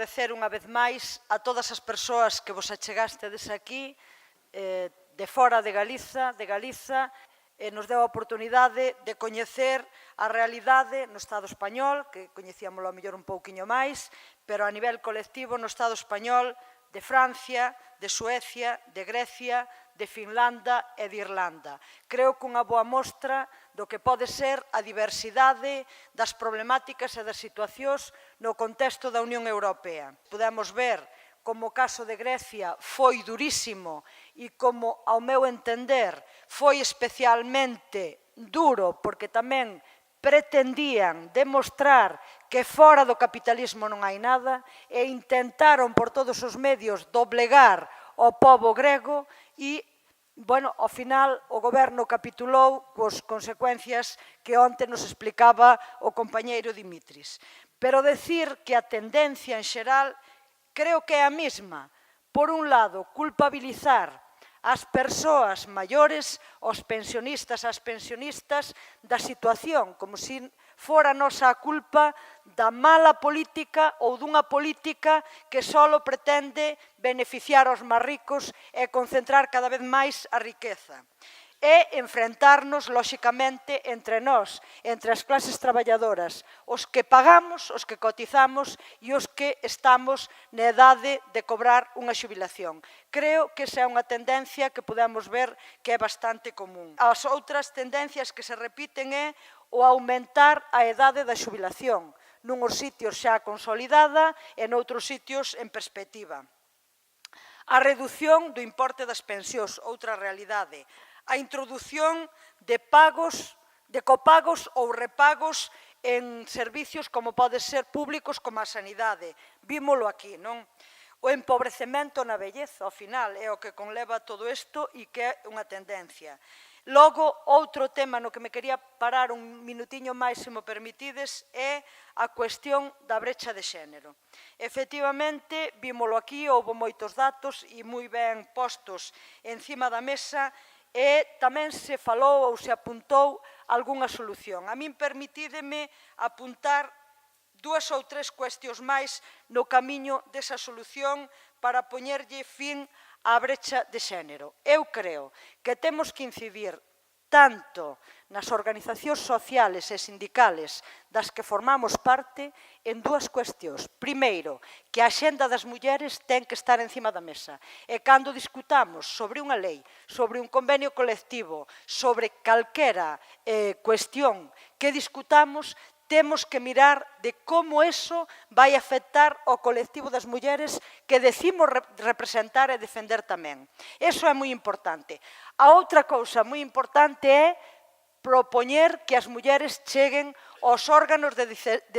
agradecer unha vez máis a todas as persoas que vos achegastes aquí, de fora de Galiza, nos deu a oportunidade de coñecer a realidade no Estado español, que coñecíamolo a mellor un pouquiño máis, pero a nivel colectivo no Estado español, de Francia, de Suecia, de Grecia, de Finlanda e de Irlanda. Creo que unha boa mostra do que pode ser a diversidade das problemáticas e das situacións no contexto da Unión Europea. Podemos ver como o caso de Grecia foi durísimo e como, ao meu entender, foi especialmente duro porque tamén pretendían demostrar que fora do capitalismo non hai nada e intentaron por todos os medios doblegar ao pobo grego e, ao final, o goberno capitulou coas consecuencias que onte nos explicaba o compañeiro Dimitris. Pero decir que a tendencia en xeral creo que é a mesma. Por un lado, culpabilizar as persoas maiores, os pensionistas, as pensionistas da situación, como se fora nosa a culpa da mala política ou dunha política que só pretende beneficiar aos máis ricos e concentrar cada vez máis a riqueza. E enfrentarnos, lóxicamente, entre nós, entre as clases traballadoras, os que pagamos, os que cotizamos e os que estamos na edade de cobrar unha xubilación. Creo que esa é unha tendencia que podemos ver que é bastante común. As outras tendencias que se repiten é o aumentar a edade da xubilación, nunhos sitios xa consolidada e noutros sitios en perspectiva. A redución do importe das pensións, outra realidade. A introdución de copagos ou repagos en servicios como pode ser públicos como a sanidade. Vímolo aquí, non? O empobrecemento na vellez, ao final, é o que conleva todo isto e que é unha tendencia. Logo, outro tema no que me quería parar un minutiño máis, se mo permitides, é a cuestión da brecha de xénero. Efectivamente, vímolo aquí, houve moitos datos e moi ben postos encima da mesa e tamén se falou ou se apuntou algunha solución. A min permitídeme apuntar dúas ou tres cuestións máis no camiño desa solución para poñerlle fin á brecha de xénero. Eu creo que temos que incidir tanto nas organizacións sociales e sindicales das que formamos parte en dúas cuestións. Primeiro, que a axenda das mulleres ten que estar encima da mesa. E cando discutamos sobre unha lei, sobre un convenio colectivo, sobre calquera cuestión que discutamos, temos que mirar de como eso vai afectar ao colectivo das mulleres que decimos representar e defender tamén. Eso é moi importante. A outra cousa moi importante é propoñer que as mulleres cheguen aos órganos de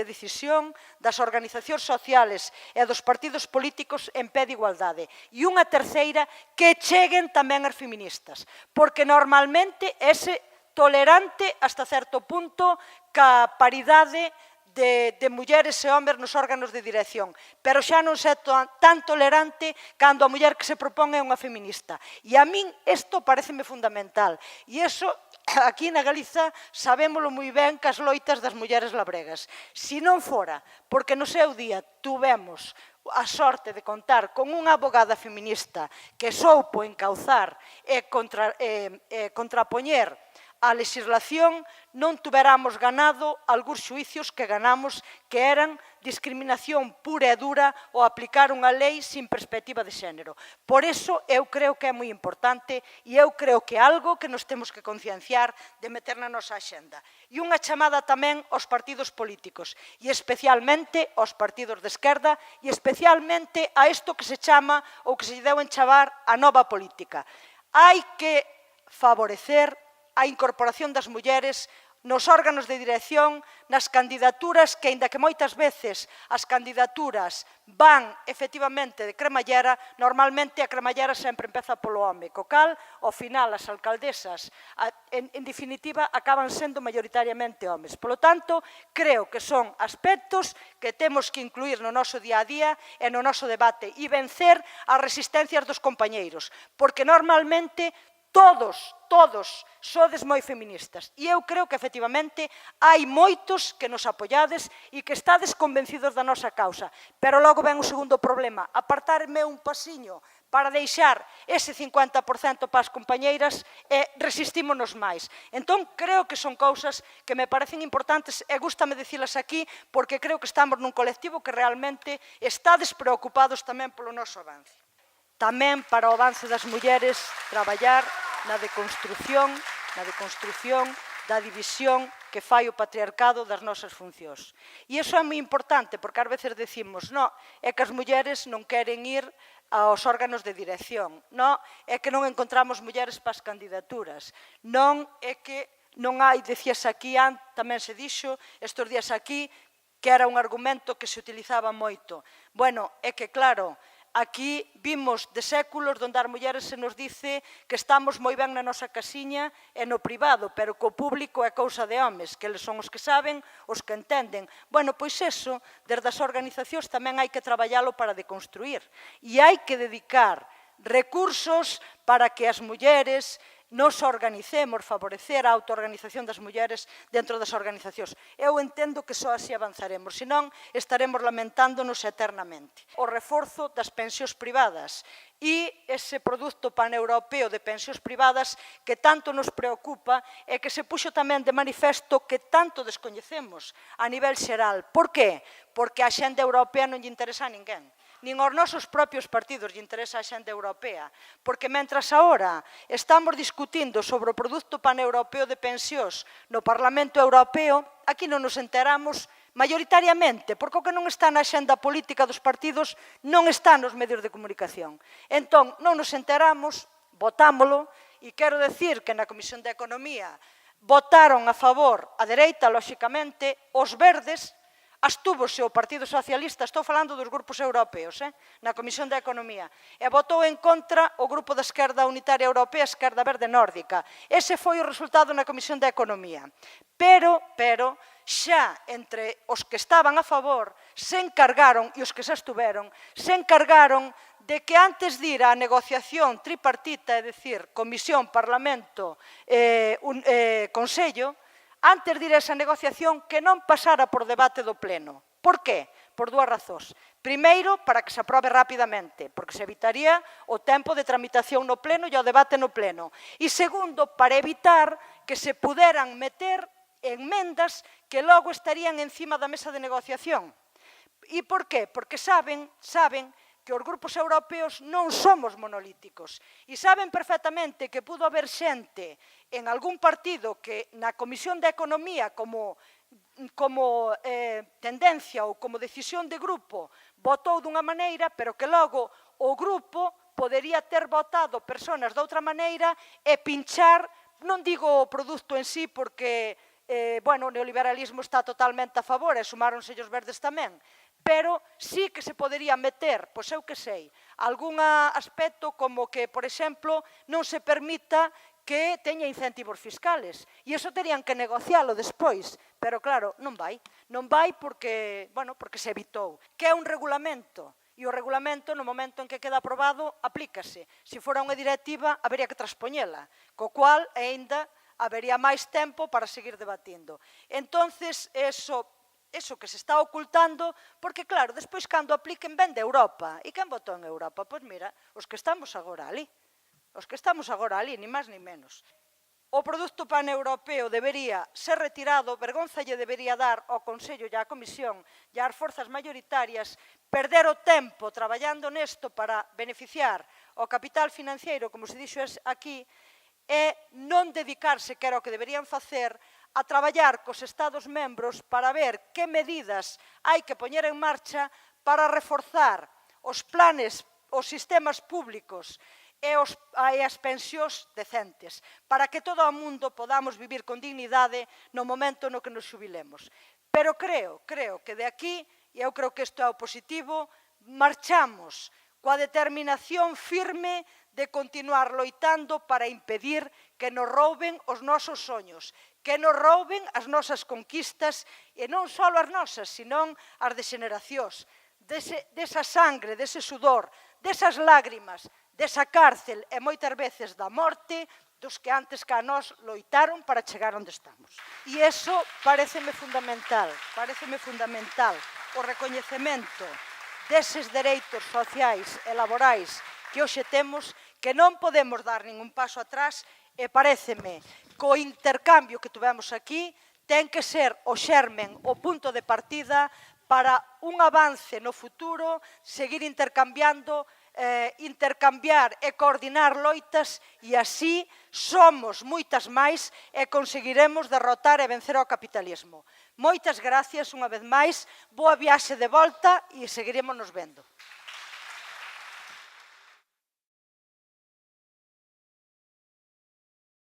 decisión das organizacións sociales e dos partidos políticos en pé de igualdade. E unha terceira, que cheguen tamén as feministas, porque normalmente ese tolerante hasta certo punto ca paridade de mulleres e homes nos órganos de dirección, pero xa non é tan tolerante cando a muller que se propón é unha feminista. E a min isto pareceme fundamental. E iso, aquí na Galiza, sabémolo moi ben cas loitas das mulleres labregas. Se non fora, porque no seu día tuvemos a sorte de contar con unha abogada feminista que soupo encauzar e contrapoñer a legislación, non tuveramos ganado algúns xuicios que ganamos que eran discriminación pura e dura ou aplicar unha lei sin perspectiva de xénero. Por iso eu creo que é moi importante e eu creo que é algo que nos temos que concienciar de meter na nosa axenda. E unha chamada tamén aos partidos políticos e especialmente aos partidos de esquerda e especialmente a isto que se chama ou que se deu en chamar a nova política. Hai que favorecer a incorporación das mulleres nos órganos de dirección, nas candidaturas que, aínda que moitas veces as candidaturas van efectivamente de cremallera, normalmente a cremallera sempre empeza polo home, co cal, ao final, as alcaldesas, en definitiva, acaban sendo maioritariamente homes. Polo tanto, creo que son aspectos que temos que incluir no noso día a día e no noso debate e vencer as resistencias dos compañeiros, porque normalmente todos sodes moi feministas. E eu creo que, efectivamente, hai moitos que nos apoiades e que estades convencidos da nosa causa. Pero logo ven o segundo problema, apartarme un pasiño para deixar ese 50% para as compañeiras e resistímonos máis. Entón, creo que son cousas que me parecen importantes e gústame dicilas aquí porque creo que estamos nun colectivo que realmente estades preocupados tamén polo noso avance. Tamén para o avance das mulleres traballar na deconstrución da división que fai o patriarcado das nosas funcións. E iso é moi importante, porque ás veces decimos, non, é que as mulleres non queren ir aos órganos de dirección, non, é que non encontramos mulleres para as candidaturas, non é que non hai, decías aquí, tamén se dixo estes días aquí, que era un argumento que se utilizaba moito. Bueno, é que claro, aquí vimos de séculos onde as mulleres se nos dice que estamos moi ben na nosa casiña e no privado, pero que o público é cousa de homes, que eles son os que saben, os que entenden. Bueno, pois eso, desde as organizacións tamén hai que traballalo para deconstruir. E hai que dedicar recursos para que as mulleres nos organicemos, favorecer a autoorganización das mulleres dentro das organizacións. Eu entendo que só así avanzaremos, senón estaremos lamentándonos eternamente. O reforzo das pensións privadas e ese produto paneuropeo de pensións privadas que tanto nos preocupa e que se puxo tamén de manifesto que tanto descoñecemos a nivel xeral. Por qué? Porque a xenda europea non lle interesa a ninguén. Nin aos nosos propios partidos lle interesa a xenda europea, porque mentras agora estamos discutindo sobre o produto paneuropeo de pensións no Parlamento Europeo, aquí non nos enteramos maioritariamente, porque o que non está na xenda política dos partidos non está nos medios de comunicación. Entón, non nos enteramos, votámolo, e quero decir que na Comisión de Economía votaron a favor a dereita, lóxicamente, os verdes, abstúvose o Partido Socialista, estou falando dos grupos europeos, na Comisión de Economía, e votou en contra o grupo da Esquerda Unitaria Europea, Esquerda Verde Nórdica. Ese foi o resultado na Comisión de Economía. Pero, xa entre os que estaban a favor, se encargaron, e os que xa estuveron, se encargaron de que antes de ir á negociación tripartita, é dicir, Comisión, Parlamento, Consello, antes de ir a esa negociación, que non pasara por debate do Pleno. Por qué? Por dúas razóns. Primeiro, para que se aprobe rapidamente, porque se evitaría o tempo de tramitación no Pleno e o debate no Pleno. E segundo, para evitar que se puderan meter enmendas que logo estarían encima da mesa de negociación. E por qué? Porque saben que os grupos europeos non somos monolíticos e saben perfectamente que pudo haber xente en algún partido que na Comisión de Economía como tendencia ou como decisión de grupo votou dunha maneira, pero que logo o grupo podería ter votado persoas de outra maneira e pinchar, non digo o produto en sí porque o neoliberalismo está totalmente a favor e sumáronse os verdes tamén, pero sí que se podería meter, pois eu que sei, algún aspecto como que, por exemplo, non se permita que teña incentivos fiscales. E iso terían que negocialo despois. Pero claro, non vai porque se evitou. Que é un regulamento. E o regulamento, no momento en que queda aprobado, aplícase. Se fora unha directiva, habería que transpoñela. Co cual, aínda, habería máis tempo para seguir debatindo. Entonces, eso que se está ocultando, porque claro, despois cando apliquen ven de Europa. E quen votou en Europa? Pois mira, os que estamos agora ali. Ni máis ni menos. O produto paneuropeo debería ser retirado, vergonza lle debería dar ao Consello e á Comisión e ás forzas maioritarias perder o tempo traballando nesto para beneficiar o capital financiero, como se dixo aquí, e non dedicarse, que era o que deberían facer, a traballar cos Estados membros para ver que medidas hai que poñer en marcha para reforzar os planes, os sistemas públicos e as pensións decentes, para que todo o mundo podamos vivir con dignidade no momento no que nos xubilemos. Pero creo que de aquí, e eu creo que isto é o positivo, marchamos coa determinación firme de continuar loitando para impedir que nos rouben os nosos soños, que nos rouben as nosas conquistas, e non só as nosas, senón as de xeneracións, desa sangre, dese sudor, desas lágrimas, desa cárcel e moitas veces da morte dos que antes que a nós loitaron para chegar onde estamos. E iso pareceme fundamental, o recoñecemento deses dereitos sociais e laborais que hoxe temos, que non podemos dar ningún paso atrás, e pareceme que o intercambio que tuvemos aquí ten que ser o xermen, o punto de partida para un avance no futuro, seguir intercambiando, intercambiar e coordinar loitas, e así somos moitas máis e conseguiremos derrotar e vencer ao capitalismo. Moitas gracias unha vez máis, boa viaxe de volta e seguiremos nos vendo.